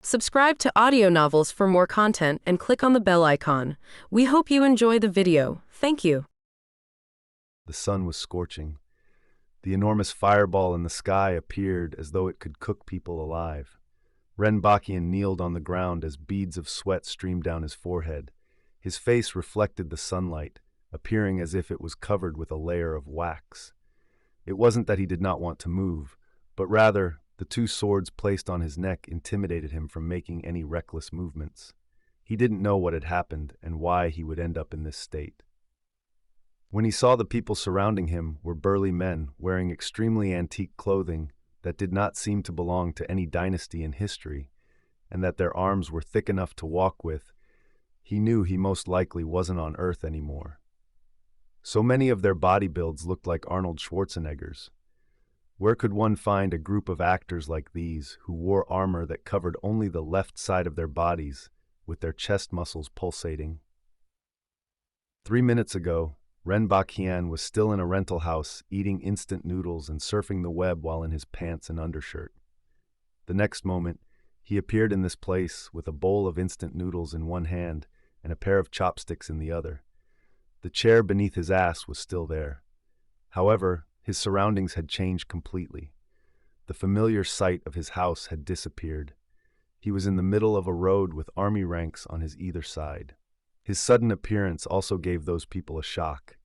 Subscribe to audio novels for more content and click on the bell icon. We hope you enjoy the video. Thank you. The sun was scorching. The enormous fireball in the sky appeared as though it could cook people alive. Ren Baqian kneeled on the ground as beads of sweat streamed down his forehead. His face reflected the sunlight, appearing as if it was covered with a layer of wax. It wasn't that he did not want to move, but rather the two swords placed on his neck intimidated him from making any reckless movements. He didn't know what had happened and why he would end up in this state. When he saw the people surrounding him were burly men wearing extremely antique clothing that did not seem to belong to any dynasty in history, and that their arms were thick enough to walk with, he knew he most likely wasn't on Earth anymore. So many of their body builds looked like Arnold Schwarzenegger's. Where could one find a group of actors like these who wore armor that covered only the left side of their bodies, with their chest muscles pulsating? 3 minutes ago, Ren Baqian was still in a rental house eating instant noodles and surfing the web while in his pants and undershirt. The next moment, he appeared in this place with a bowl of instant noodles in one hand and a pair of chopsticks in the other. The chair beneath his ass was still there. However, his surroundings had changed completely. The familiar sight of his house had disappeared. He was in the middle of a road with army ranks on his either side. His sudden appearance also gave those people a shock.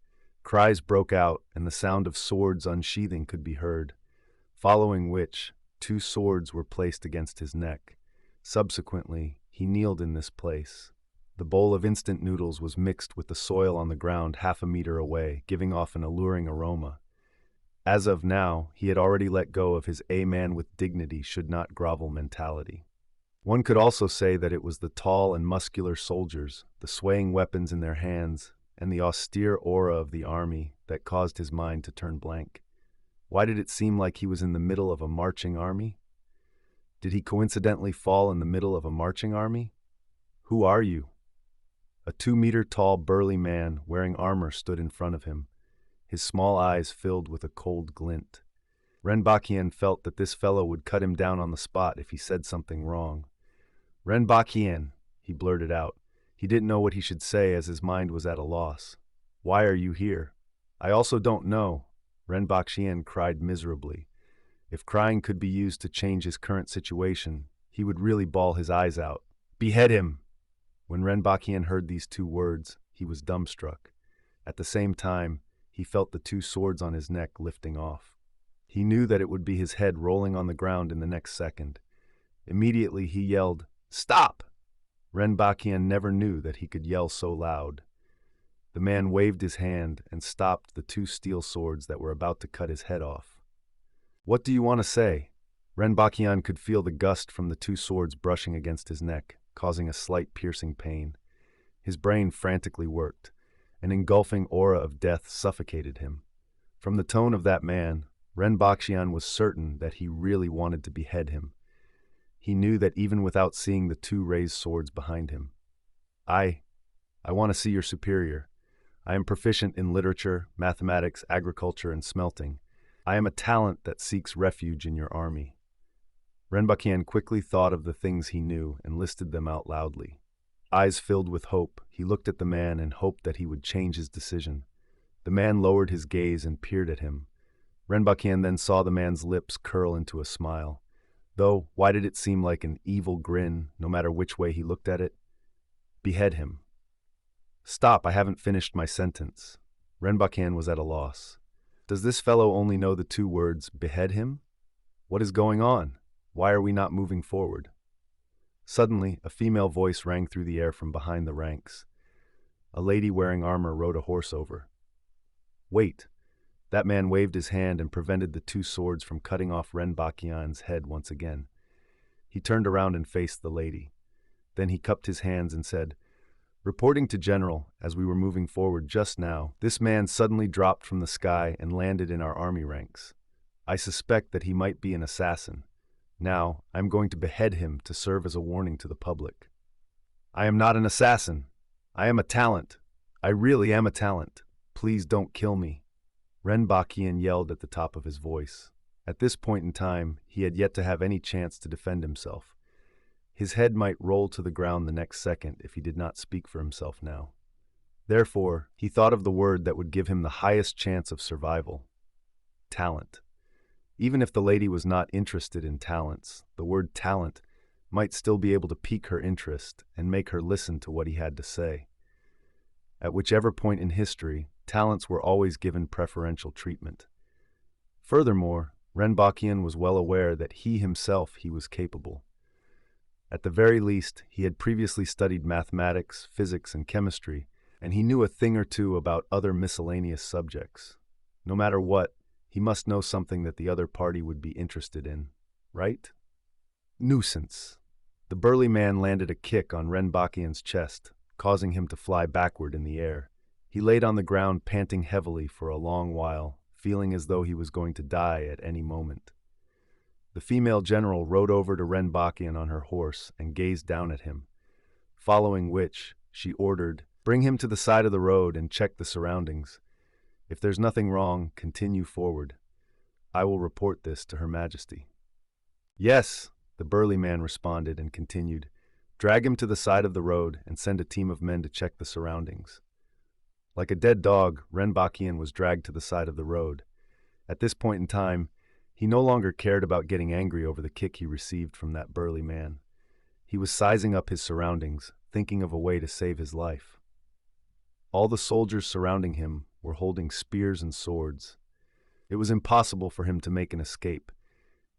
Cries broke out, and the sound of swords unsheathing could be heard, following which 2 swords were placed against his neck. Subsequently, he kneeled in this place. The bowl of instant noodles was mixed with the soil on the ground half a meter away, giving off an alluring aroma. As of now, he had already let go of his "a man with dignity should not grovel" mentality. One could also say that it was the tall and muscular soldiers, the swaying weapons in their hands, and the austere aura of the army that caused his mind to turn blank. Why did it seem like he was in the middle of a marching army? Did he coincidentally fall in the middle of a marching army? Who are you? A 2-meter-tall burly man wearing armor stood in front of him, his small eyes filled with a cold glint. Ren Baqian felt that this fellow would cut him down on the spot if he said something wrong. "Ren Baqian," he blurted out. He didn't know what he should say as his mind was at a loss. "Why are you here?" "I also don't know," Ren Baqian cried miserably. If crying could be used to change his current situation, he would really bawl his eyes out. "Behead him!" When Ren Baqian heard these 2 words, he was dumbstruck. At the same time, he felt the 2 swords on his neck lifting off. He knew that it would be his head rolling on the ground in the next second. Immediately he yelled, "Stop!" Ren Baqian never knew that he could yell so loud. The man waved his hand and stopped the 2 steel swords that were about to cut his head off. "What do you want to say?" Ren Baqian could feel the gust from the 2 swords brushing against his neck, causing a slight piercing pain. His brain frantically worked. An engulfing aura of death suffocated him. From the tone of that man, Ren Baqian was certain that he really wanted to behead him. He knew that even without seeing the 2 raised swords behind him. I want to see your superior. I am proficient in literature, mathematics, agriculture, and smelting. I am a talent that seeks refuge in your army." Ren Baqian quickly thought of the things he knew and listed them out loudly. Eyes filled with hope, he looked at the man and hoped that he would change his decision. The man lowered his gaze and peered at him. Ren Baqian then saw the man's lips curl into a smile. Though, why did it seem like an evil grin, no matter which way he looked at it? "Behead him." "Stop, I haven't finished my sentence." Ren Baqian was at a loss. Does this fellow only know the 2 words, "behead him"? What is going on? Why are we not moving forward? Suddenly, a female voice rang through the air from behind the ranks. A lady wearing armor rode a horse over. "Wait." That man waved his hand and prevented the 2 swords from cutting off Ren Baqian's head once again. He turned around and faced the lady. Then he cupped his hands and said, "Reporting to General, as we were moving forward just now, this man suddenly dropped from the sky and landed in our army ranks. I suspect that he might be an assassin. Now, I'm going to behead him to serve as a warning to the public." "I am not an assassin. I am a talent. I really am a talent. Please don't kill me," Ren Baqian yelled at the top of his voice. At this point in time, he had yet to have any chance to defend himself. His head might roll to the ground the next second if he did not speak for himself now. Therefore, he thought of the word that would give him the highest chance of survival: talent. Even if the lady was not interested in talents, the word talent might still be able to pique her interest and make her listen to what he had to say. At whichever point in history, talents were always given preferential treatment. Furthermore, Ren Baqian was well aware that he was capable. At the very least, he had previously studied mathematics, physics, and chemistry, and he knew a thing or two about other miscellaneous subjects. No matter what, he must know something that the other party would be interested in, right? Nuisance. The burly man landed a kick on Ren Baqian's chest, causing him to fly backward in the air. He laid on the ground panting heavily for a long while, feeling as though he was going to die at any moment. The female general rode over to Ren Baqian on her horse and gazed down at him, following which, she ordered, "Bring him to the side of the road and check the surroundings. If there's nothing wrong, continue forward. I will report this to Her Majesty." "Yes," the burly man responded and continued, "Drag him to the side of the road and send a team of men to check the surroundings." Like a dead dog, Ren Baqian was dragged to the side of the road. At this point in time, he no longer cared about getting angry over the kick he received from that burly man. He was sizing up his surroundings, thinking of a way to save his life. All the soldiers surrounding him were holding spears and swords. It was impossible for him to make an escape.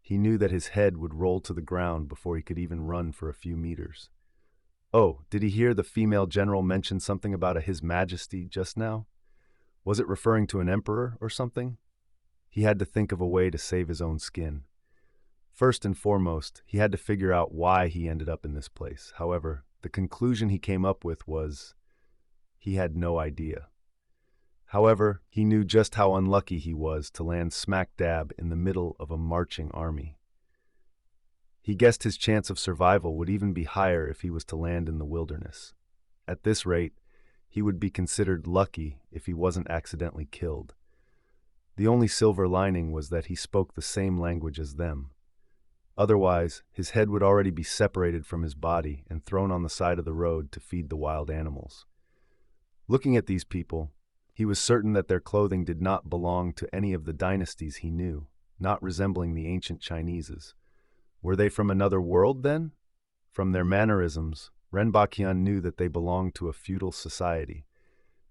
He knew that his head would roll to the ground before he could even run for a few meters. Oh, did he hear the female general mention something about a His Majesty just now? Was it referring to an emperor or something? He had to think of a way to save his own skin. First and foremost, he had to figure out why he ended up in this place. However, the conclusion he came up with was he had no idea. However, he knew just how unlucky he was to land smack dab in the middle of a marching army. He guessed his chance of survival would even be higher if he was to land in the wilderness. At this rate, he would be considered lucky if he wasn't accidentally killed. The only silver lining was that he spoke the same language as them. Otherwise, his head would already be separated from his body and thrown on the side of the road to feed the wild animals. Looking at these people, he was certain that their clothing did not belong to any of the dynasties he knew, not resembling the ancient Chinese's. Were they from another world, then? From their mannerisms, Ren Baqian knew that they belonged to a feudal society.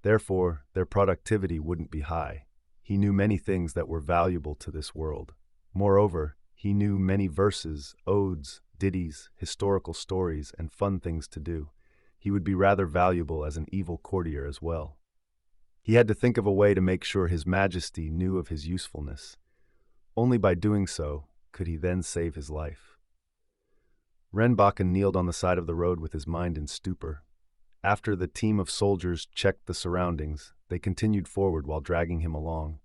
Therefore, their productivity wouldn't be high. He knew many things that were valuable to this world. Moreover, he knew many verses, odes, ditties, historical stories, and fun things to do. He would be rather valuable as an evil courtier as well. He had to think of a way to make sure His Majesty knew of his usefulness. Only by doing so could he then save his life. Ren Baqian kneeled on the side of the road with his mind in stupor. After the team of soldiers checked the surroundings, they continued forward while dragging him along.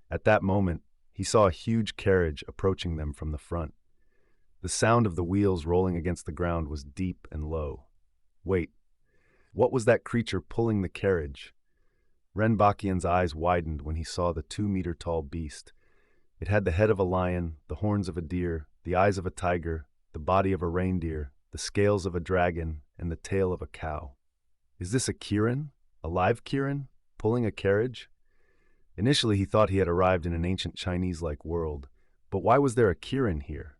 At that moment, he saw a huge carriage approaching them from the front. The sound of the wheels rolling against the ground was deep and low. Wait, what was that creature pulling the carriage? Ren Baqian's eyes widened when he saw the 2-meter-tall beast. It had the head of a lion, the horns of a deer, the eyes of a tiger, the body of a reindeer, the scales of a dragon, and the tail of a cow. Is this a Kirin? A live Kirin? Pulling a carriage? Initially he thought he had arrived in an ancient Chinese-like world, but why was there a Kirin here?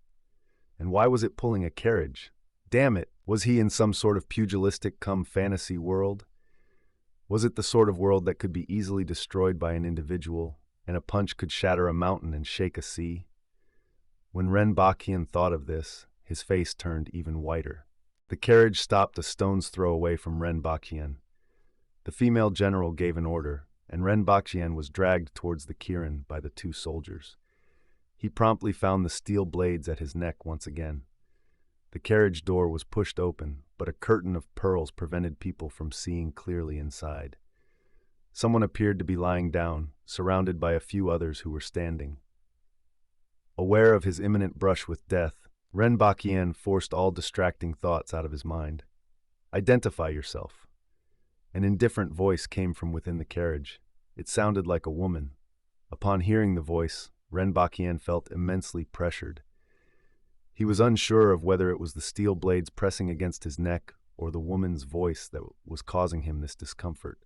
And why was it pulling a carriage? Damn it, was he in some sort of pugilistic-cum-fantasy world? Was it the sort of world that could be easily destroyed by an individual, and a punch could shatter a mountain and shake a sea? When Ren Baqian thought of this, his face turned even whiter. The carriage stopped a stone's throw away from Ren Baqian. The female general gave an order, and Ren Baqian was dragged towards the Kirin by the 2 soldiers. He promptly found the steel blades at his neck once again. The carriage door was pushed open, but a curtain of pearls prevented people from seeing clearly inside. Someone appeared to be lying down, surrounded by a few others who were standing. Aware of his imminent brush with death, Ren Baqian forced all distracting thoughts out of his mind. "Identify yourself." An indifferent voice came from within the carriage. It sounded like a woman. Upon hearing the voice, Ren Baqian felt immensely pressured. He was unsure of whether it was the steel blades pressing against his neck or the woman's voice that was causing him this discomfort.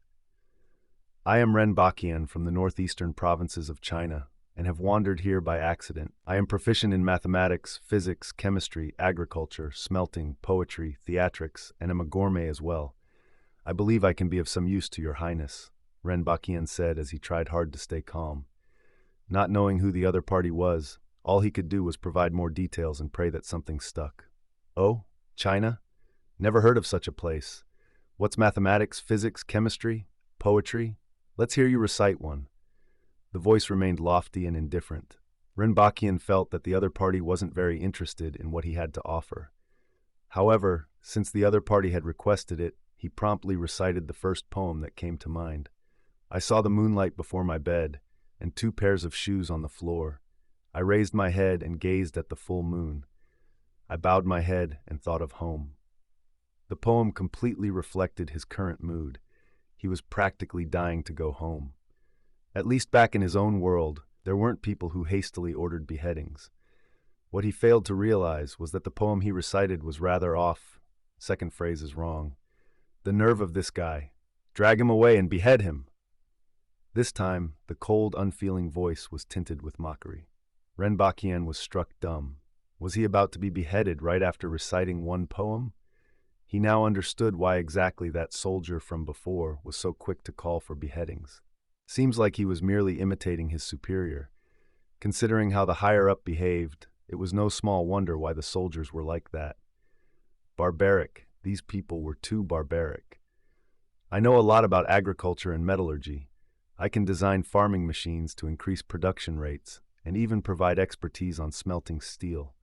I am Ren Baqian from the northeastern provinces of China and have wandered here by accident. I am proficient in mathematics, physics, chemistry, agriculture, smelting, poetry, theatrics, and am a gourmet as well. I believe I can be of some use to your highness, Ren Baqian said as he tried hard to stay calm. Not knowing who the other party was, all he could do was provide more details and pray that something stuck. Oh, China? Never heard of such a place. What's mathematics, physics, chemistry, poetry? Let's hear you recite one. The voice remained lofty and indifferent. Ren Baqian felt that the other party wasn't very interested in what he had to offer. However, since the other party had requested it, he promptly recited the first poem that came to mind. I saw the moonlight before my bed, and 2 pairs of shoes on the floor. I raised my head and gazed at the full moon. I bowed my head and thought of home. The poem completely reflected his current mood. He was practically dying to go home. At least back in his own world, there weren't people who hastily ordered beheadings. What he failed to realize was that the poem he recited was rather off. Second phrase is wrong. The nerve of this guy. Drag him away and behead him. This time, the cold, unfeeling voice was tinted with mockery. Ren Baqian was struck dumb. Was he about to be beheaded right after reciting one poem? He now understood why exactly that soldier from before was so quick to call for beheadings. Seems like he was merely imitating his superior. Considering how the higher-up behaved, it was no small wonder why the soldiers were like that. Barbaric. These people were too barbaric. I know a lot about agriculture and metallurgy. I can design farming machines to increase production rates and even provide expertise on smelting steel.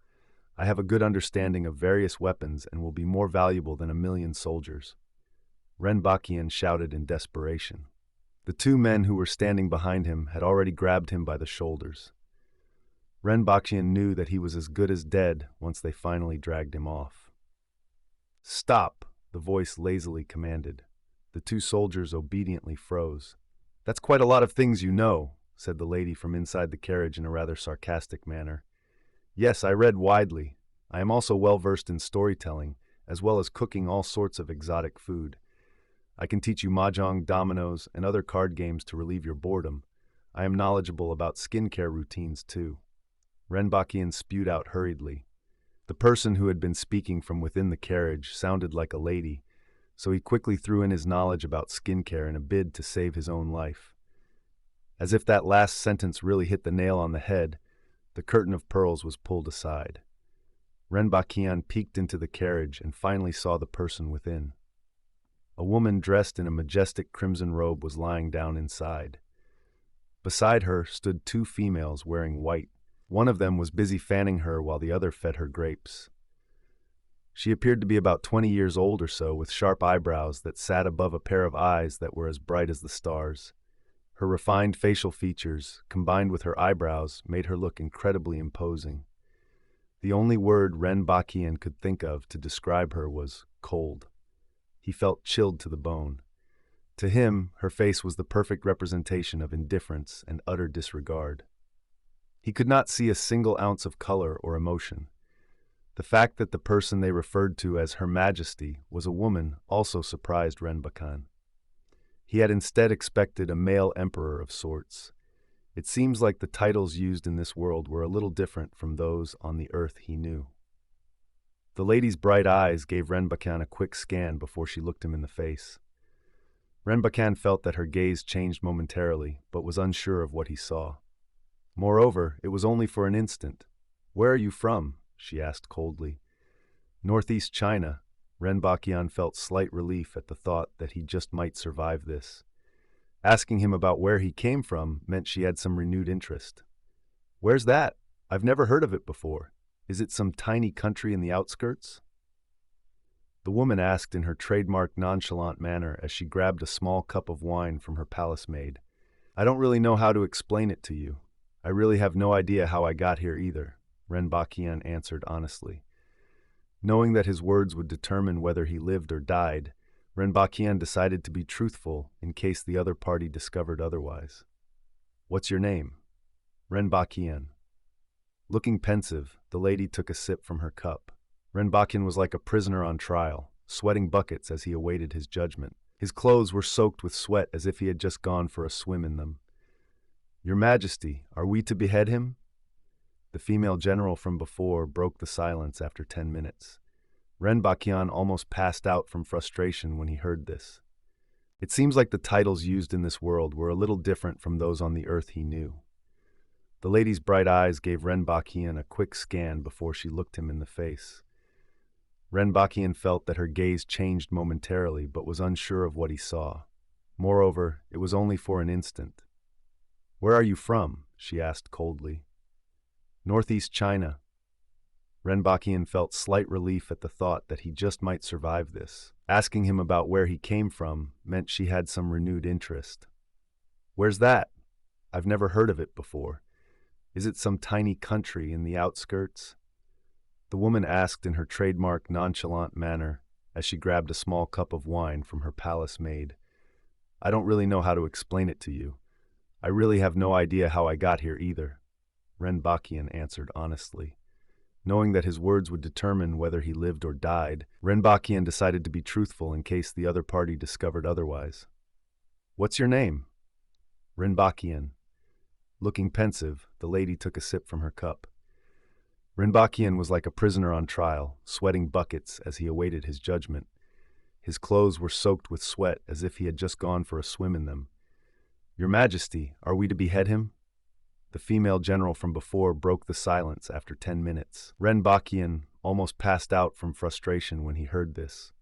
I have a good understanding of various weapons and will be more valuable than 1,000,000 soldiers. Ren Baqian shouted in desperation. The 2 men who were standing behind him had already grabbed him by the shoulders. Ren Baqian knew that he was as good as dead once they finally dragged him off. "Stop," the voice lazily commanded. The 2 soldiers obediently froze. "That's quite a lot of things you know," said the lady from inside the carriage in a rather sarcastic manner. "Yes, I read widely. I am also well versed in storytelling, as well as cooking all sorts of exotic food. I can teach you mahjong, dominoes, and other card games to relieve your boredom. I am knowledgeable about skincare routines, too." Ren Baqian spewed out hurriedly. The person who had been speaking from within the carriage sounded like a lady, so he quickly threw in his knowledge about skincare in a bid to save his own life. As if that last sentence really hit the nail on the head, the curtain of pearls was pulled aside. Ren Baqian peeked into the carriage and finally saw the person within. A woman dressed in a majestic crimson robe was lying down inside. Beside her stood 2 females wearing white. One of them was busy fanning her while the other fed her grapes. She appeared to be about 20 years old or so, with sharp eyebrows that sat above a pair of eyes that were as bright as the stars. Her refined facial features, combined with her eyebrows, made her look incredibly imposing. The only word Ren Baqian could think of to describe her was cold. He felt chilled to the bone. To him, her face was the perfect representation of indifference and utter disregard. He could not see a single ounce of color or emotion. The fact that the person they referred to as Her Majesty was a woman also surprised Ren Baqian. He had instead expected a male emperor of sorts. It seems like the titles used in this world were a little different from those on the earth he knew. The lady's bright eyes gave Ren Baqian a quick scan before she looked him in the face. Ren Baqian felt that her gaze changed momentarily, but was unsure of what he saw. Moreover, it was only for an instant. "Where are you from?" she asked coldly. "Northeast China." Ren Baqian felt slight relief at the thought that he just might survive this. Asking him about where he came from meant she had some renewed interest. "Where's that? I've never heard of it before. Is it some tiny country in the outskirts?" The woman asked in her trademark nonchalant manner as she grabbed a small cup of wine from her palace maid. "I don't really know how to explain it to you. I really have no idea how I got here either," Ren Baqian answered honestly. Knowing that his words would determine whether he lived or died, Ren Baqian decided to be truthful in case the other party discovered otherwise. "What's your name?" "Ren Baqian." Looking pensive, the lady took a sip from her cup. Ren Baqian was like a prisoner on trial, sweating buckets as he awaited his judgment. His clothes were soaked with sweat as if he had just gone for a swim in them. "Your Majesty, are we to behead him?" The female general from before broke the silence after 10 minutes. Ren Baqian almost passed out from frustration when he heard this. It seems like the titles used in this world were a little different from those on the earth he knew. The lady's bright eyes gave Ren Baqian a quick scan before she looked him in the face. Ren Baqian felt that her gaze changed momentarily but was unsure of what he saw. Moreover, it was only for an instant. "Where are you from?" she asked coldly. "Northeast China." Ren Baqian felt slight relief at the thought that he just might survive this. Asking him about where he came from meant she had some renewed interest. "Where's that? I've never heard of it before. Is it some tiny country in the outskirts?" The woman asked in her trademark nonchalant manner as she grabbed a small cup of wine from her palace maid. "I don't really know how to explain it to you. I really have no idea how I got here either," Ren Baqian answered honestly. Knowing that his words would determine whether he lived or died, Ren Baqian decided to be truthful in case the other party discovered otherwise. "What's your name?" "Ren Baqian." Looking pensive, the lady took a sip from her cup. Ren Baqian was like a prisoner on trial, sweating buckets as he awaited his judgment. His clothes were soaked with sweat as if he had just gone for a swim in them. "Your Majesty, are we to behead him?" The female general from before broke the silence after 10 minutes. Ren Baqian almost passed out from frustration when he heard this.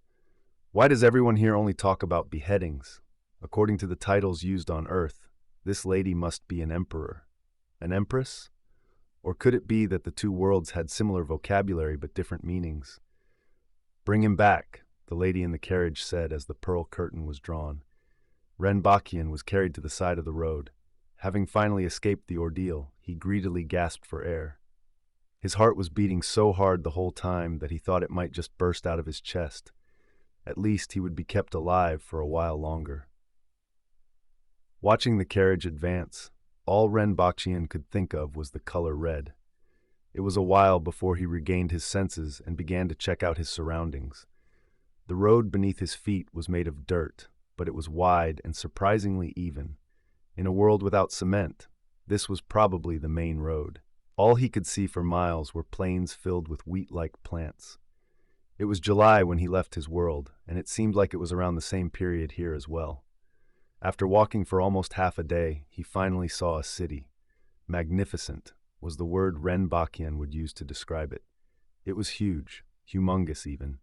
Why does everyone here only talk about beheadings? According to the titles used on Earth, this lady must be an emperor. An empress? Or could it be that the two worlds had similar vocabulary but different meanings? "Bring him back," the lady in the carriage said as the pearl curtain was drawn. Ren Baqian was carried to the side of the road. Having finally escaped the ordeal, he greedily gasped for air. His heart was beating so hard the whole time that he thought it might just burst out of his chest. At least he would be kept alive for a while longer. Watching the carriage advance, all Ren Baqian could think of was the color red. It was a while before he regained his senses and began to check out his surroundings. The road beneath his feet was made of dirt, but it was wide and surprisingly even. In a world without cement, this was probably the main road. All he could see for miles were plains filled with wheat-like plants. It was July when he left his world, and it seemed like it was around the same period here as well. After walking for almost half a day, he finally saw a city. Magnificent was the word Ren Baqian would use to describe it. It was huge, humongous even.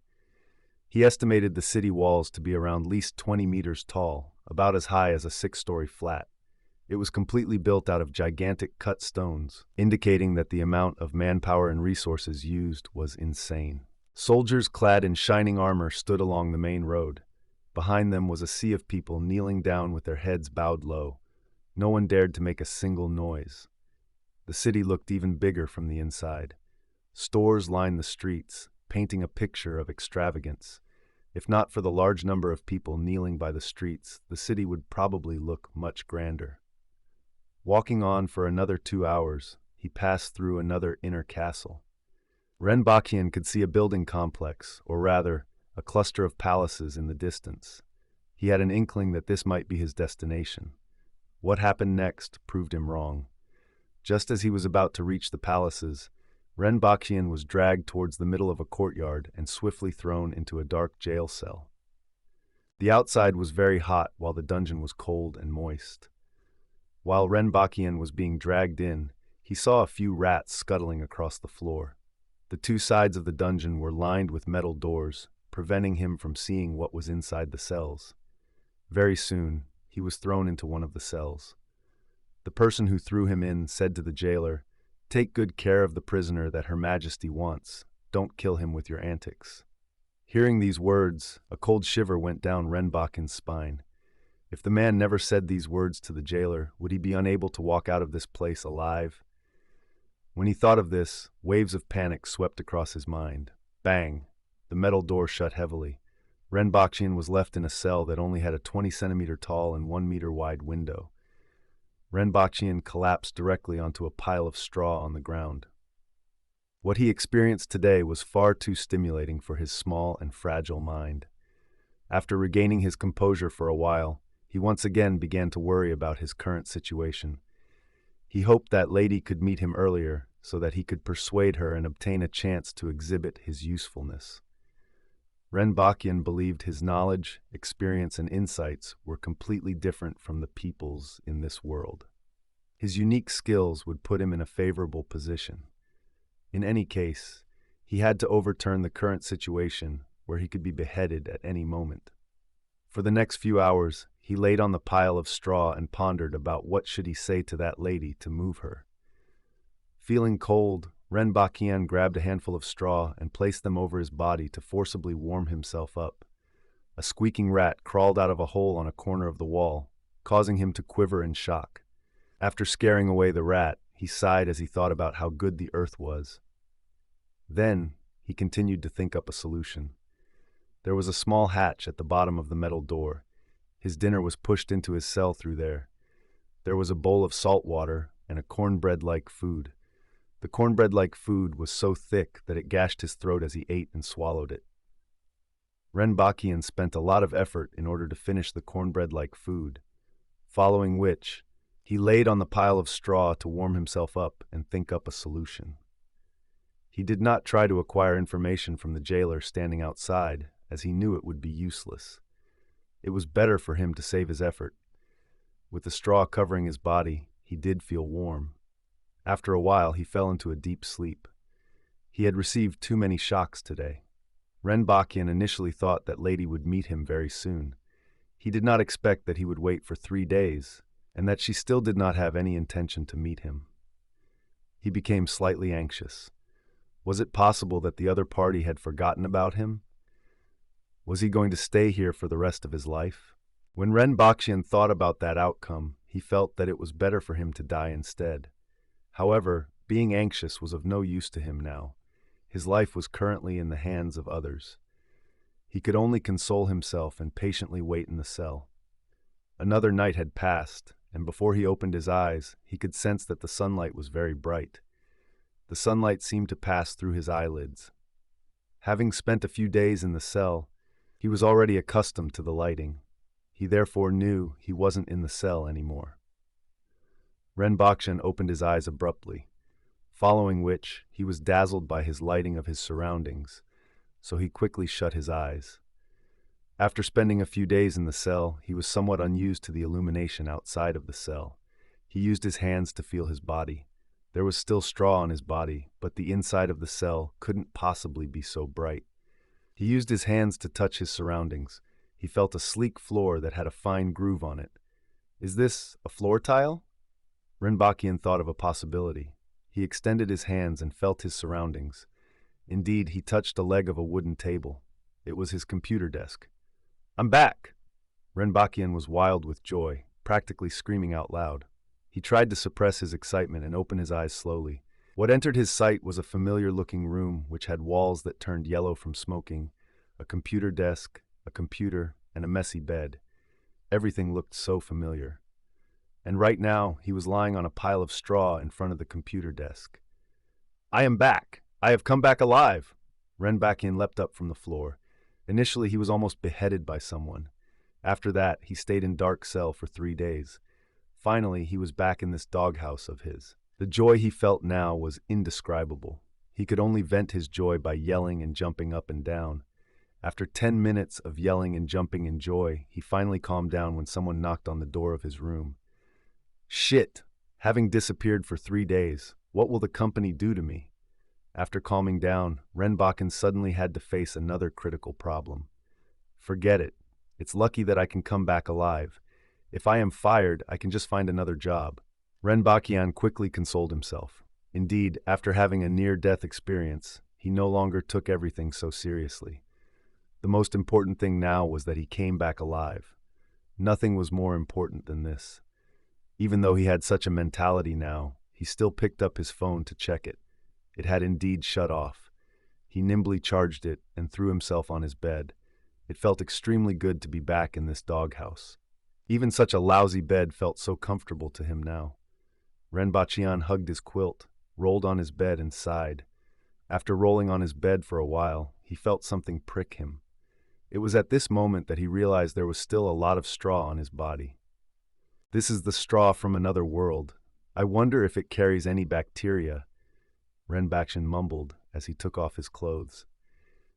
He estimated the city walls to be around least 20 meters tall, about as high as a 6-story flat. It was completely built out of gigantic cut stones, indicating that the amount of manpower and resources used was insane. Soldiers clad in shining armor stood along the main road. Behind them was a sea of people kneeling down with their heads bowed low. No one dared to make a single noise. The city looked even bigger from the inside. Stores lined the streets, painting a picture of extravagance. If not for the large number of people kneeling by the streets, the city would probably look much grander. Walking on for another 2 hours, he passed through another inner castle. Ren Baqian could see a building complex, or rather, a cluster of palaces in the distance. He had an inkling that this might be his destination. What happened next proved him wrong. Just as he was about to reach the palaces, Ren Baqian was dragged towards the middle of a courtyard and swiftly thrown into a dark jail cell. The outside was very hot while the dungeon was cold and moist. While Ren Baqian was being dragged in, he saw a few rats scuttling across the floor. The two sides of the dungeon were lined with metal doors, preventing him from seeing what was inside the cells. Very soon, he was thrown into one of the cells. The person who threw him in said to the jailer, "Take good care of the prisoner that Her Majesty wants. Don't kill him with your antics." Hearing these words, a cold shiver went down Ren Baqian's spine. If the man never said these words to the jailer, would he be unable to walk out of this place alive? When he thought of this, waves of panic swept across his mind. Bang! The metal door shut heavily. Ren Baqian was left in a cell that only had a 20-centimeter tall and 1-meter wide window. Ren Baqian collapsed directly onto a pile of straw on the ground. What he experienced today was far too stimulating for his small and fragile mind. After regaining his composure for a while, he once again began to worry about his current situation. He hoped that lady could meet him earlier so that he could persuade her and obtain a chance to exhibit his usefulness. Ren Baqian believed his knowledge, experience, and insights were completely different from the people's in this world. His unique skills would put him in a favorable position. In any case, he had to overturn the current situation where he could be beheaded at any moment. For the next few hours, he laid on the pile of straw and pondered about what should he say to that lady to move her. Feeling cold, Ren Baqian grabbed a handful of straw and placed them over his body to forcibly warm himself up. A squeaking rat crawled out of a hole on a corner of the wall, causing him to quiver in shock. After scaring away the rat, he sighed as he thought about how good the earth was. Then, he continued to think up a solution. There was a small hatch at the bottom of the metal door. His dinner was pushed into his cell through there. There was a bowl of salt water and a cornbread-like food. The cornbread-like food was so thick that it gashed his throat as he ate and swallowed it. Ren Baqian spent a lot of effort in order to finish the cornbread-like food, following which, he laid on the pile of straw to warm himself up and think up a solution. He did not try to acquire information from the jailer standing outside, as he knew it would be useless. It was better for him to save his effort. With the straw covering his body, he did feel warm. After a while, he fell into a deep sleep. He had received too many shocks today. Ren Baqian initially thought that lady would meet him very soon. He did not expect that he would wait for 3 days, and that she still did not have any intention to meet him. He became slightly anxious. Was it possible that the other party had forgotten about him? Was he going to stay here for the rest of his life? When Ren Baqian thought about that outcome, he felt that it was better for him to die instead. However, being anxious was of no use to him now. His life was currently in the hands of others. He could only console himself and patiently wait in the cell. Another night had passed, and before he opened his eyes, he could sense that the sunlight was very bright. The sunlight seemed to pass through his eyelids. Having spent a few days in the cell, he was already accustomed to the lighting. He therefore knew he wasn't in the cell anymore. Ren Baqian opened his eyes abruptly, following which he was dazzled by his lighting of his surroundings, so he quickly shut his eyes. After spending a few days in the cell, he was somewhat unused to the illumination outside of the cell. He used his hands to feel his body. There was still straw on his body, but the inside of the cell couldn't possibly be so bright. He used his hands to touch his surroundings. He felt a sleek floor that had a fine groove on it. Is this a floor tile? Ren Baqian thought of a possibility. He extended his hands and felt his surroundings. Indeed, he touched a leg of a wooden table. It was his computer desk. I'm back! Ren Baqian was wild with joy, practically screaming out loud. He tried to suppress his excitement and open his eyes slowly. What entered his sight was a familiar-looking room which had walls that turned yellow from smoking, a computer desk, a computer, and a messy bed. Everything looked so familiar. And right now, he was lying on a pile of straw in front of the computer desk. I am back! I have come back alive! Ren Baqian leapt up from the floor. Initially, he was almost beheaded by someone. After that, he stayed in dark cell for 3 days. Finally, he was back in this doghouse of his. The joy he felt now was indescribable. He could only vent his joy by yelling and jumping up and down. After 10 minutes of yelling and jumping in joy, he finally calmed down when someone knocked on the door of his room. Shit! Having disappeared for 3 days, what will the company do to me? After calming down, Ren Baqian suddenly had to face another critical problem. Forget it. It's lucky that I can come back alive. If I am fired, I can just find another job. Ren Baqian quickly consoled himself. Indeed, after having a near-death experience, he no longer took everything so seriously. The most important thing now was that he came back alive. Nothing was more important than this. Even though he had such a mentality now, he still picked up his phone to check it. It had indeed shut off. He nimbly charged it and threw himself on his bed. It felt extremely good to be back in this doghouse. Even such a lousy bed felt so comfortable to him now. Ren Baqian hugged his quilt, rolled on his bed and sighed. After rolling on his bed for a while, he felt something prick him. It was at this moment that he realized there was still a lot of straw on his body. This is the straw from another world. I wonder if it carries any bacteria, Ren Baqian mumbled as he took off his clothes.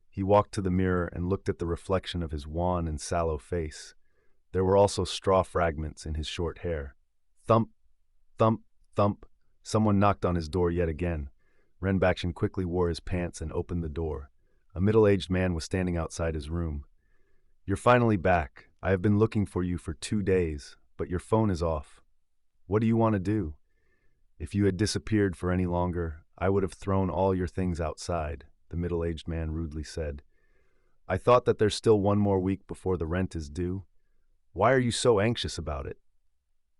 He walked to the mirror and looked at the reflection of his wan and sallow face. There were also straw fragments in his short hair. Thump, thump, thump. Someone knocked on his door yet again. Ren Baqian quickly wore his pants and opened the door. A middle-aged man was standing outside his room. "You're finally back. I have been looking for you for 2 days, but your phone is off. What do you want to do? If you had disappeared for any longer, I would have thrown all your things outside," the middle-aged man rudely said. "I thought that there's still 1 more week before the rent is due. Why are you so anxious about it?"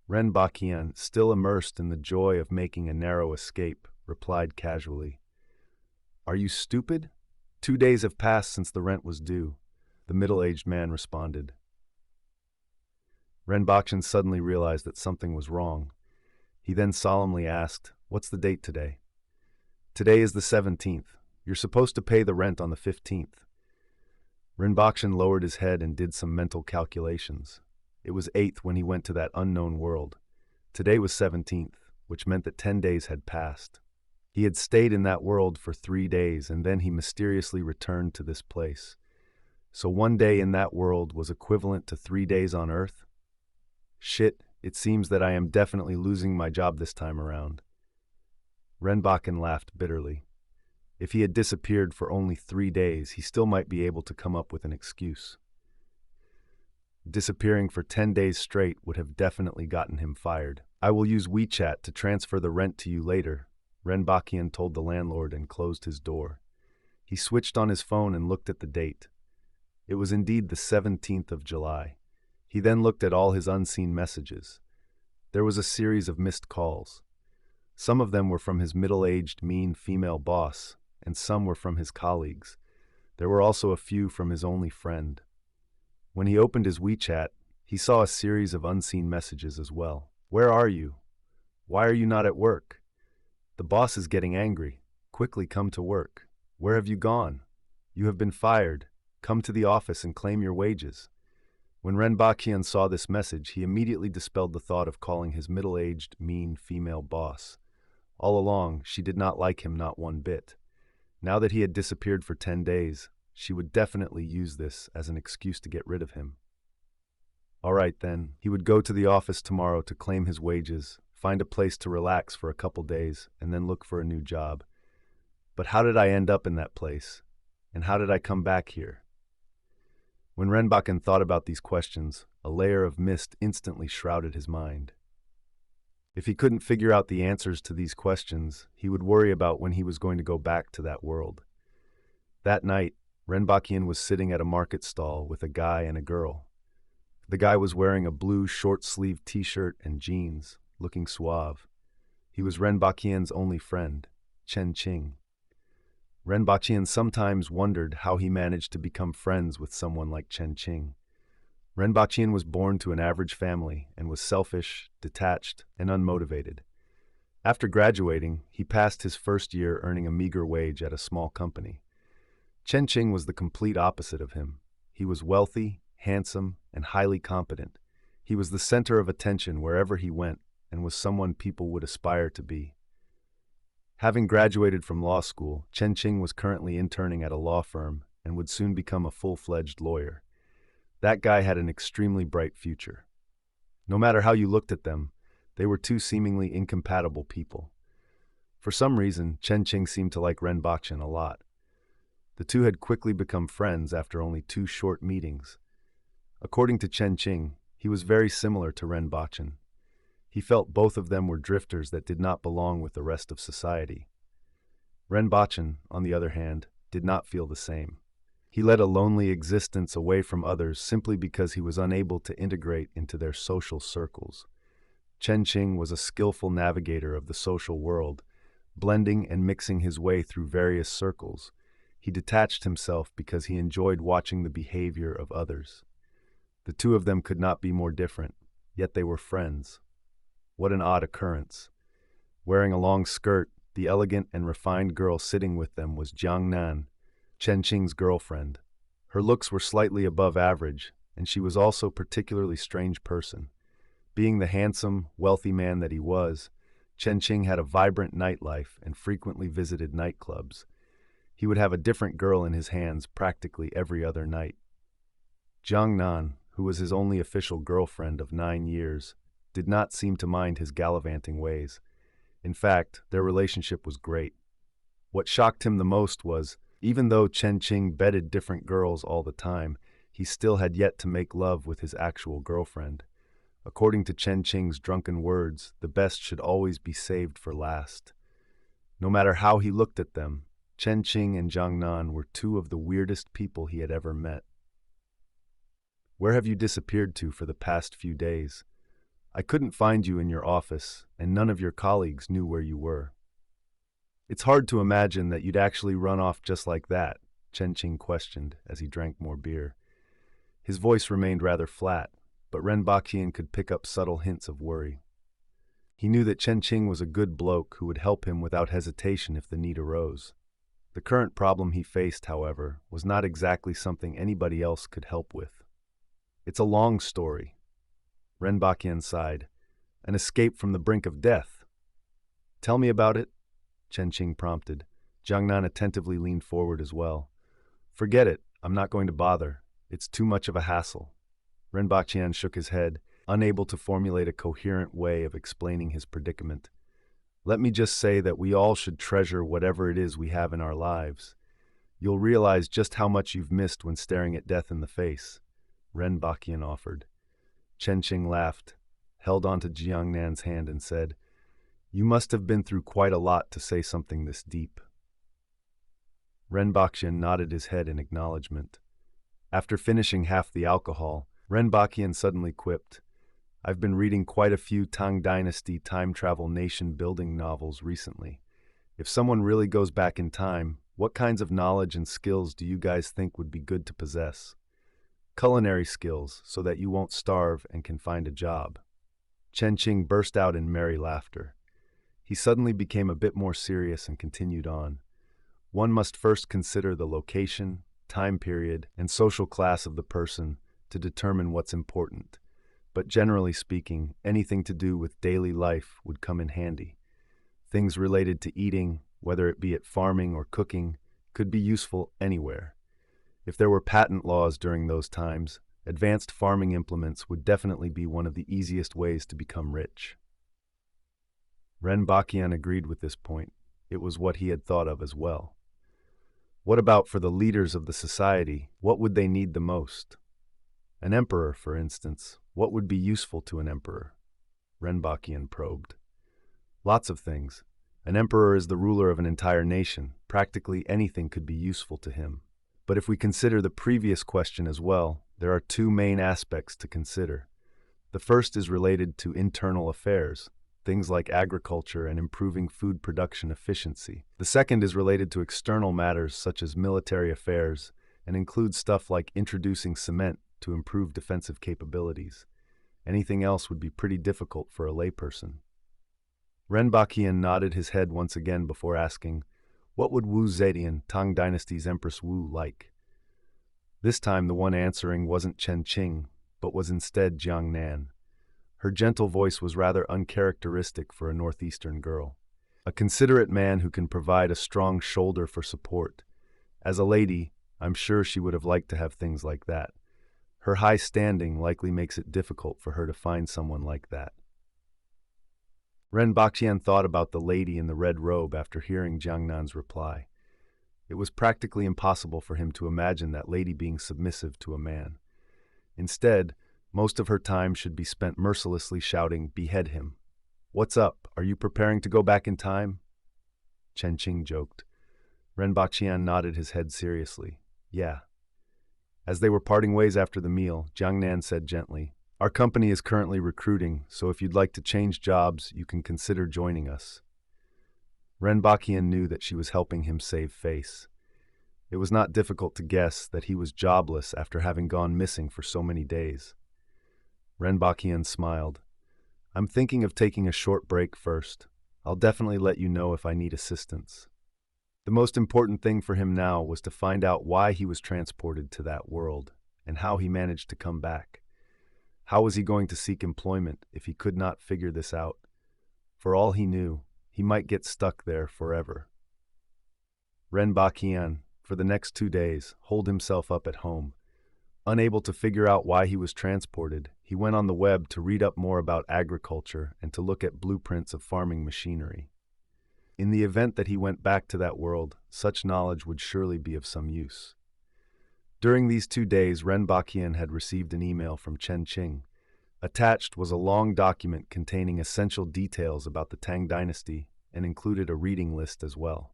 Ren Baqian, still immersed in the joy of making a narrow escape, replied casually. "Are you stupid? 2 days have passed since the rent was due," the middle-aged man responded. Ren Baqian suddenly realized that something was wrong. He then solemnly asked, "What's the date today?" "Today is the 17th. You're supposed to pay the rent on the 15th. Ren Baqian lowered his head and did some mental calculations. It was 8th when he went to that unknown world. Today was 17th, which meant that 10 days had passed. He had stayed in that world for 3 days, and then he mysteriously returned to this place. So 1 day in that world was equivalent to 3 days on Earth? Shit, it seems that I am definitely losing my job this time around. Ren Baqian laughed bitterly. If he had disappeared for only 3 days, he still might be able to come up with an excuse. Disappearing for 10 days straight would have definitely gotten him fired. "I will use WeChat to transfer the rent to you later," Ren Baqian told the landlord and closed his door. He switched on his phone and looked at the date. It was indeed the 17th of July. He then looked at all his unseen messages. There was a series of missed calls. Some of them were from his middle-aged, mean female boss, and some were from his colleagues. There were also a few from his only friend. When he opened his WeChat, he saw a series of unseen messages as well. "Where are you? Why are you not at work? The boss is getting angry. Quickly come to work. Where have you gone? You have been fired. Come to the office and claim your wages." When Ren Baqian saw this message, he immediately dispelled the thought of calling his middle-aged, mean female boss. All along, she did not like him not one bit. Now that he had disappeared for 10 days, she would definitely use this as an excuse to get rid of him. All right then, he would go to the office tomorrow to claim his wages, find a place to relax for a couple days, and then look for a new job. But how did I end up in that place? And how did I come back here? When Ren Baqian thought about these questions, a layer of mist instantly shrouded his mind. If he couldn't figure out the answers to these questions, he would worry about when he was going to go back to that world. That night, Ren Baqian was sitting at a market stall with a guy and a girl. The guy was wearing a blue short-sleeved t-shirt and jeans, looking suave. He was Ren Baqian's only friend, Chen Qing. Ren Baqian sometimes wondered how he managed to become friends with someone like Chen Qing. Ren Baqian was born to an average family and was selfish, detached, and unmotivated. After graduating, he passed his first year earning a meager wage at a small company. Chen Qing was the complete opposite of him. He was wealthy, handsome, and highly competent. He was the center of attention wherever he went and was someone people would aspire to be. Having graduated from law school, Chen Qing was currently interning at a law firm and would soon become a full-fledged lawyer. That guy had an extremely bright future. No matter how you looked at them, they were two seemingly incompatible people. For some reason, Chen Qing seemed to like Ren Baqian a lot. The two had quickly become friends after only 2 short meetings. According to Chen Qing, he was very similar to Ren Baqian. He felt both of them were drifters that did not belong with the rest of society. Ren Baqian, on the other hand, did not feel the same. He led a lonely existence away from others simply because he was unable to integrate into their social circles. Chen Qing was a skillful navigator of the social world, blending and mixing his way through various circles. He detached himself because he enjoyed watching the behavior of others. The two of them could not be more different, yet they were friends. What an odd occurrence. Wearing a long skirt, The elegant and refined girl sitting with them was Jiang Nan, Chen Qing's girlfriend. Her looks were slightly above average, and she was also a particularly strange person. Being the handsome, wealthy man that he was, Chen Qing had a vibrant nightlife and frequently visited nightclubs. He would have a different girl in his hands practically every other night. Jiang Nan, who was his only official girlfriend of 9 years, did not seem to mind his gallivanting ways. In fact, their relationship was great. What shocked him the most was, even though Chen Qing bedded different girls all the time, he still had yet to make love with his actual girlfriend. According to Chen Qing's drunken words, the best should always be saved for last. No matter how he looked at them, Chen Qing and Jiang Nan were two of the weirdest people he had ever met. "Where have you disappeared to for the past few days? I couldn't find you in your office, and none of your colleagues knew where you were." "It's hard to imagine that you'd actually run off just like that," Chen Qing questioned as he drank more beer. His voice remained rather flat, but Ren Baqian could pick up subtle hints of worry. He knew that Chen Qing was a good bloke who would help him without hesitation if the need arose. The current problem he faced, however, was not exactly something anybody else could help with. "It's a long story." Ren Baqian sighed. "An escape from the brink of death." "Tell me about it," Chen Qing prompted. Jiang Nan attentively leaned forward as well. "Forget it. I'm not going to bother. It's too much of a hassle." Ren Baqian shook his head, unable to formulate a coherent way of explaining his predicament. "Let me just say that we all should treasure whatever it is we have in our lives. You'll realize just how much you've missed when staring at death in the face," Ren Baqian offered. Chen Qing laughed, held onto Jiang Nan's hand and said, "You must have been through quite a lot to say something this deep." Ren Baqian nodded his head in acknowledgement. After finishing half the alcohol, Ren Baqian suddenly quipped, "I've been reading quite a few Tang Dynasty time travel nation-building novels recently. If someone really goes back in time, what kinds of knowledge and skills do you guys think would be good to possess? Culinary skills, so that you won't starve and can find a job." Chen Qing burst out in merry laughter. He suddenly became a bit more serious and continued on. "One must first consider the location, time period, and social class of the person to determine what's important. But generally speaking, anything to do with daily life would come in handy. Things related to eating, whether it be at farming or cooking, could be useful anywhere. If there were patent laws during those times, advanced farming implements would definitely be one of the easiest ways to become rich." Ren Baqian agreed with this point. It was what he had thought of as well. "What about for the leaders of the society? What would they need the most? An emperor, for instance. What would be useful to an emperor?" Ren Baqian probed. "Lots of things. An emperor is the ruler of an entire nation. Practically anything could be useful to him. But if we consider the previous question as well, there are two main aspects to consider. The first is related to internal affairs, things like agriculture and improving food production efficiency. The second is related to external matters such as military affairs and includes stuff like introducing cement to improve defensive capabilities. Anything else would be pretty difficult for a layperson." Ren Baqian nodded his head once again before asking, "What would Wu Zetian, Tang Dynasty's Empress Wu, like?" This time the one answering wasn't Chen Qing, but was instead Jiang Nan. Her gentle voice was rather uncharacteristic for a northeastern girl. "A considerate man who can provide a strong shoulder for support. As a lady, I'm sure she would have liked to have things like that. Her high standing likely makes it difficult for her to find someone like that." Ren Baqian thought about the lady in the red robe after hearing Jiang Nan's reply. It was practically impossible for him to imagine that lady being submissive to a man. Instead, most of her time should be spent mercilessly shouting, "Behead him." "What's up? Are you preparing to go back in time?" Chen Qing joked. Ren Baqian nodded his head seriously. "Yeah." As they were parting ways after the meal, Jiang Nan said gently, "Our company is currently recruiting, so if you'd like to change jobs, you can consider joining us." Ren Baqian knew that she was helping him save face. It was not difficult to guess that he was jobless after having gone missing for so many days. Ren Baqian smiled. "I'm thinking of taking a short break first. I'll definitely let you know if I need assistance. The most important thing for him now was to find out why he was transported to that world and how he managed to come back. How was he going to seek employment if he could not figure this out? For all he knew, he might get stuck there forever. Ren Baqian, for the next 2 days, holed himself up at home. Unable to figure out why he was transported, he went on the web to read up more about agriculture and to look at blueprints of farming machinery. In the event that he went back to that world, such knowledge would surely be of some use. During these 2 days, Ren Baqian had received an email from Chen Qing. Attached was a long document containing essential details about the Tang dynasty and included a reading list as well.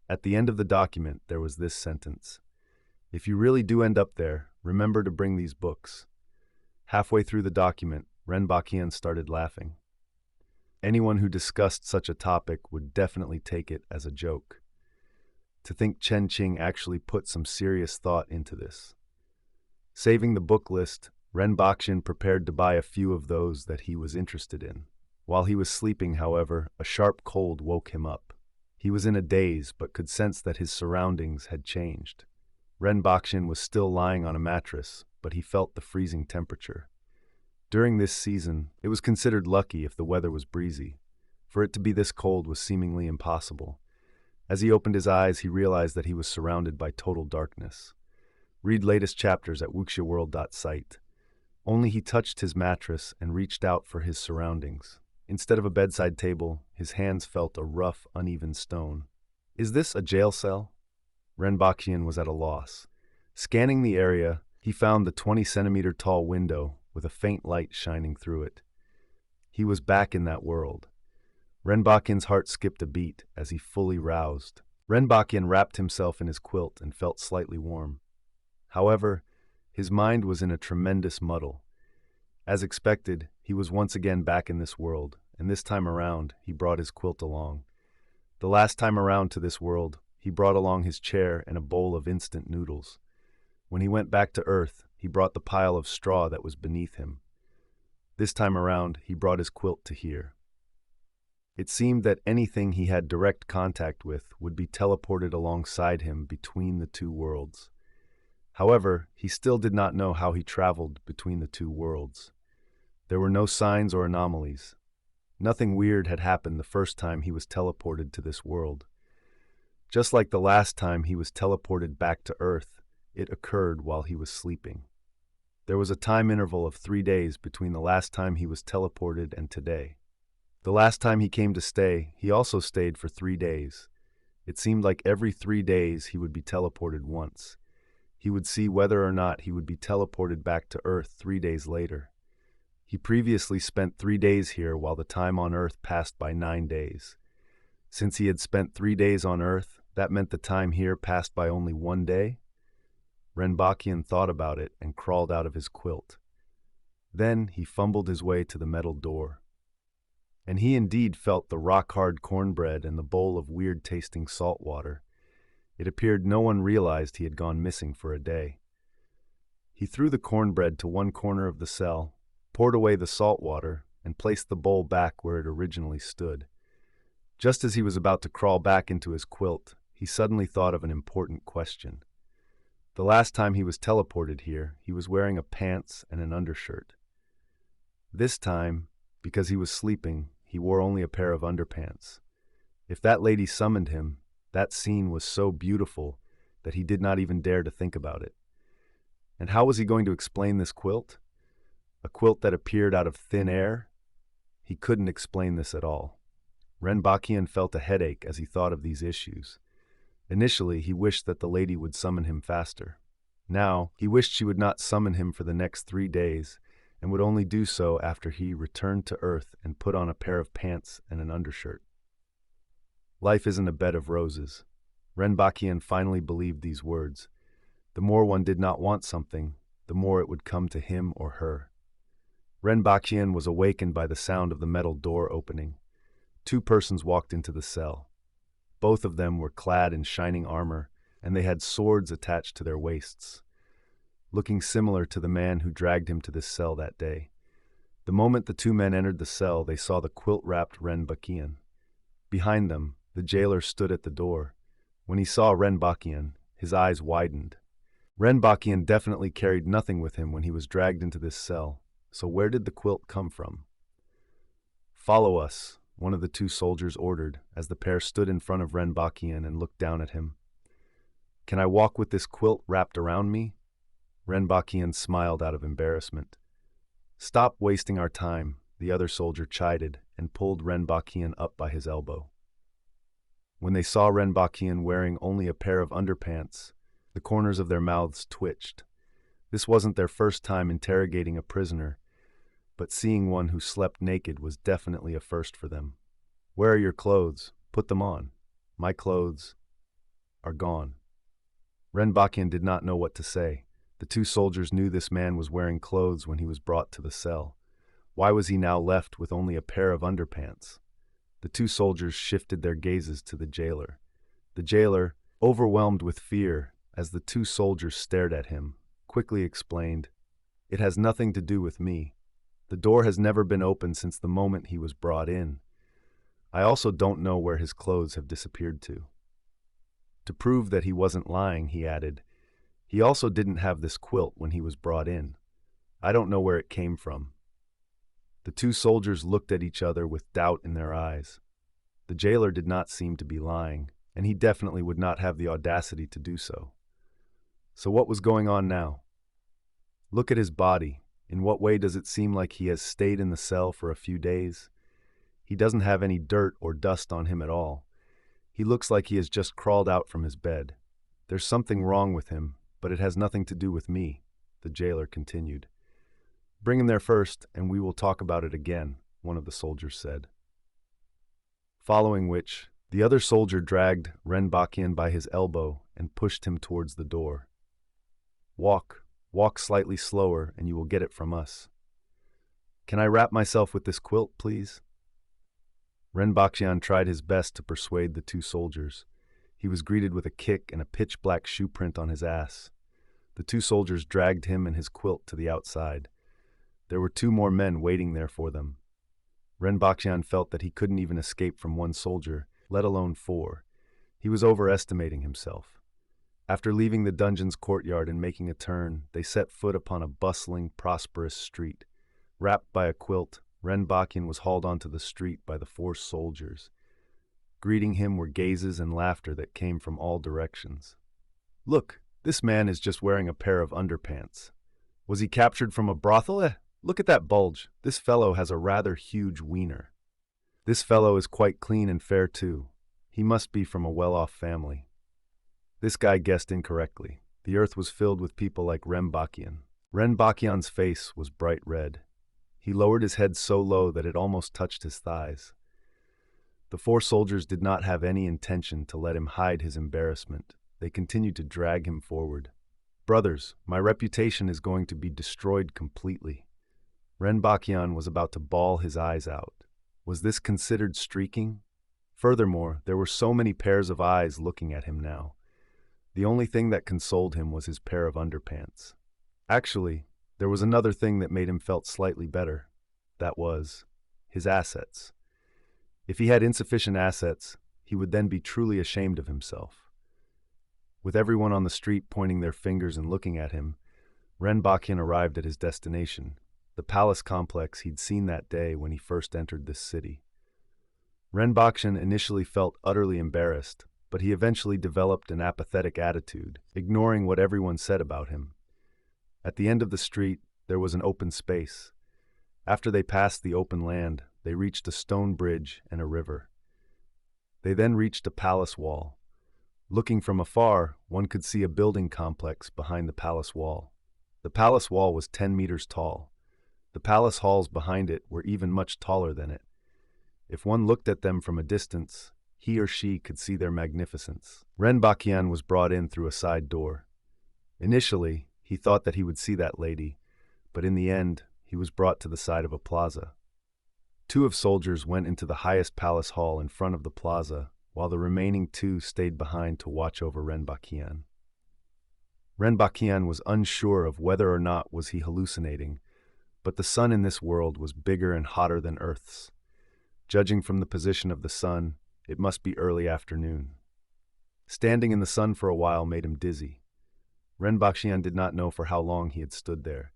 At the end of the document, there was this sentence: "If you really do end up there, remember to bring these books." Halfway through the document, Ren Baqian started laughing. Anyone who discussed such a topic would definitely take it as a joke. To think Chen Qing actually put some serious thought into this. Saving the book list, Ren Baqian prepared to buy a few of those that he was interested in. While he was sleeping, however, a sharp cold woke him up. He was in a daze but could sense that his surroundings had changed. Ren Baqian was still lying on a mattress, but he felt the freezing temperature. During this season, it was considered lucky if the weather was breezy. For it to be this cold was seemingly impossible. As he opened his eyes, he realized that he was surrounded by total darkness. Read latest chapters at wuxiaworld.site. Only he touched his mattress and reached out for his surroundings. Instead of a bedside table, his hands felt a rough, uneven stone. Is this a jail cell? Ren Baqian was at a loss. Scanning the area, he found the 20-centimeter tall window with a faint light shining through it. He was back in that world. Ren Baqian's heart skipped a beat as he fully roused. Ren Baqian wrapped himself in his quilt and felt slightly warm. However, his mind was in a tremendous muddle. As expected, he was once again back in this world, and this time around, he brought his quilt along. The last time around to this world, he brought along his chair and a bowl of instant noodles. When he went back to Earth, he brought the pile of straw that was beneath him. This time around, he brought his quilt to here. It seemed that anything he had direct contact with would be teleported alongside him between the two worlds. However, he still did not know how he traveled between the two worlds. There were no signs or anomalies. Nothing weird had happened the first time he was teleported to this world. Just like the last time he was teleported back to Earth, it occurred while he was sleeping. There was a time interval of 3 days between the last time he was teleported and today. The last time he came to stay, he also stayed for 3 days. It seemed like every 3 days he would be teleported once. He would see whether or not he would be teleported back to Earth 3 days later. He previously spent 3 days here while the time on Earth passed by 9 days. Since he had spent 3 days on Earth, that meant the time here passed by only 1 day? Ren Baqian thought about it and crawled out of his quilt. Then he fumbled his way to the metal door. And he indeed felt the rock-hard cornbread and the bowl of weird-tasting salt water. It appeared no one realized he had gone missing for a day. He threw the cornbread to one corner of the cell, poured away the salt water, and placed the bowl back where it originally stood. Just as he was about to crawl back into his quilt, he suddenly thought of an important question. The last time he was teleported here, he was wearing a pants and an undershirt. This time, because he was sleeping, he wore only a pair of underpants. If that lady summoned him, that scene was so beautiful that he did not even dare to think about it. And how was he going to explain this quilt? A quilt that appeared out of thin air? He couldn't explain this at all. Ren Baqian felt a headache as he thought of these issues. Initially, he wished that the lady would summon him faster. Now, he wished she would not summon him for the next 3 days, and would only do so after he returned to Earth and put on a pair of pants and an undershirt. Life isn't a bed of roses. Ren Baqian finally believed these words. The more one did not want something, the more it would come to him or her. Ren Baqian was awakened by the sound of the metal door opening. 2 persons walked into the cell. Both of them were clad in shining armor, and they had swords attached to their waists, looking similar to the man who dragged him to this cell that day. The moment the two men entered the cell, they saw the quilt-wrapped Ren Baqian. Behind them, the jailer stood at the door. When he saw Ren Baqian, his eyes widened. Ren Baqian definitely carried nothing with him when he was dragged into this cell, so where did the quilt come from? "Follow us," one of the two soldiers ordered, as the pair stood in front of Ren Baqian and looked down at him. "Can I walk with this quilt wrapped around me?" Ren Baqian smiled out of embarrassment. "Stop wasting our time," the other soldier chided and pulled Ren Baqian up by his elbow. When they saw Ren Baqian wearing only a pair of underpants, the corners of their mouths twitched. This wasn't their first time interrogating a prisoner, but seeing one who slept naked was definitely a first for them. "Where are your clothes? Put them on." "My clothes are gone." Ren Baqian did not know what to say. The two soldiers knew this man was wearing clothes when he was brought to the cell. Why was he now left with only a pair of underpants? The two soldiers shifted their gazes to the jailer. The jailer, overwhelmed with fear as the two soldiers stared at him, quickly explained, "It has nothing to do with me. The door has never been opened since the moment he was brought in. I also don't know where his clothes have disappeared to." To prove that he wasn't lying, he added, "He also didn't have this quilt when he was brought in. I don't know where it came from." The two soldiers looked at each other with doubt in their eyes. The jailer did not seem to be lying, and he definitely would not have the audacity to do so. So what was going on now? "Look at his body. In what way does it seem like he has stayed in the cell for a few days? He doesn't have any dirt or dust on him at all. He looks like he has just crawled out from his bed. There's something wrong with him, but it has nothing to do with me," the jailer continued. "Bring him there first, and we will talk about it again," one of the soldiers said. Following which, the other soldier dragged Ren Baqian by his elbow and pushed him towards the door. Walk slightly slower, and you will get it from us." "Can I wrap myself with this quilt, please?" Ren Baqian tried his best to persuade the two soldiers. He was greeted with a kick and a pitch-black shoe print on his ass. The two soldiers dragged him and his quilt to the outside. There were two more men waiting there for them. Ren Baqian felt that he couldn't even escape from one soldier, let alone four. He was overestimating himself. After leaving the dungeon's courtyard and making a turn, they set foot upon a bustling, prosperous street. Wrapped by a quilt, Ren Baqian was hauled onto the street by the four soldiers. Greeting him were gazes and laughter that came from all directions. "Look, this man is just wearing a pair of underpants. Was he captured from a brothel? Look at that bulge. This fellow has a rather huge wiener. This fellow is quite clean and fair too. He must be from a well-off family." This guy guessed incorrectly. The earth was filled with people like Ren Baqian. Ren Baqian's face was bright red. He lowered his head so low that it almost touched his thighs. The four soldiers did not have any intention to let him hide his embarrassment. They continued to drag him forward. "Brothers, my reputation is going to be destroyed completely." Ren Baqian was about to bawl his eyes out. Was this considered streaking? Furthermore, there were so many pairs of eyes looking at him now. The only thing that consoled him was his pair of underpants. Actually, there was another thing that made him felt slightly better. That was his assets. If he had insufficient assets, he would then be truly ashamed of himself. With everyone on the street pointing their fingers and looking at him, Ren Baqian arrived at his destination, the palace complex he'd seen that day when he first entered this city. Ren Baqian initially felt utterly embarrassed, but he eventually developed an apathetic attitude, ignoring what everyone said about him. At the end of the street, there was an open space. After they passed the open land, they reached a stone bridge and a river. They then reached a palace wall. Looking from afar, one could see a building complex behind the palace wall. The palace wall was 10 meters tall. The palace halls behind it were even much taller than it. If one looked at them from a distance, he or she could see their magnificence. Ren Baqian was brought in through a side door. Initially, he thought that he would see that lady, but in the end, he was brought to the side of a plaza. Two of soldiers went into the highest palace hall in front of the plaza, while the remaining two stayed behind to watch over Ren Baqian. Ren Baqian was unsure of whether or not was he hallucinating, But the sun in this world was bigger and hotter than Earth's. Judging from the position of the sun, it must be early afternoon. Standing in the sun for a while made him dizzy. Ren Baqian did not know for how long he had stood there.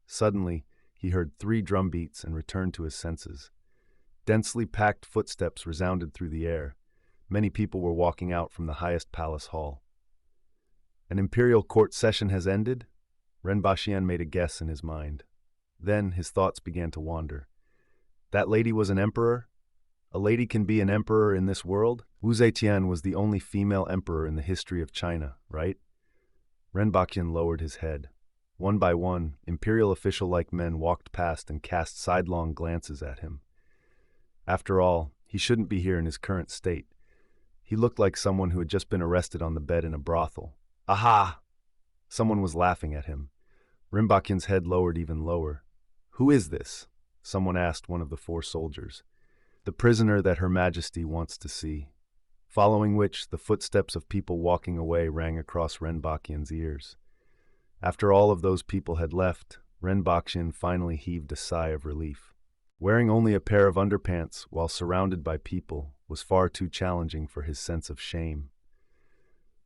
Suddenly, he heard 3 drum beats and returned to his senses. Densely packed footsteps resounded through the air. Many people were walking out from the highest palace hall. An imperial court session has ended? Ren Baqian made a guess in his mind. Then his thoughts began to wander. That lady was an emperor? A lady can be an emperor in this world? Wu Zetian was the only female emperor in the history of China, right? Ren Baqian lowered his head. One by one, imperial official-like men walked past and cast sidelong glances at him. After all, he shouldn't be here in his current state. He looked like someone who had just been arrested on the bed in a brothel. Aha! Someone was laughing at him. Ren Baqian's head lowered even lower. Who is this? Someone asked one of the 4 soldiers. The prisoner that Her Majesty wants to see. Following which, the footsteps of people walking away rang across Ren Baqian's ears. After all of those people had left, Ren Baqian finally heaved a sigh of relief. Wearing only a pair of underpants while surrounded by people was far too challenging for his sense of shame.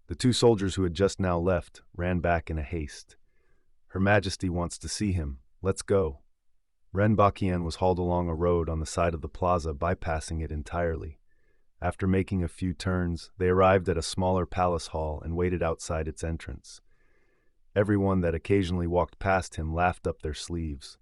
The 2 soldiers who had just now left ran back in a haste. Her Majesty wants to see him. Let's go. Ren Baqian was hauled along a road on the side of the plaza, bypassing it entirely. After making a few turns, they arrived at a smaller palace hall and waited outside its entrance. Everyone that occasionally walked past him laughed up their sleeves.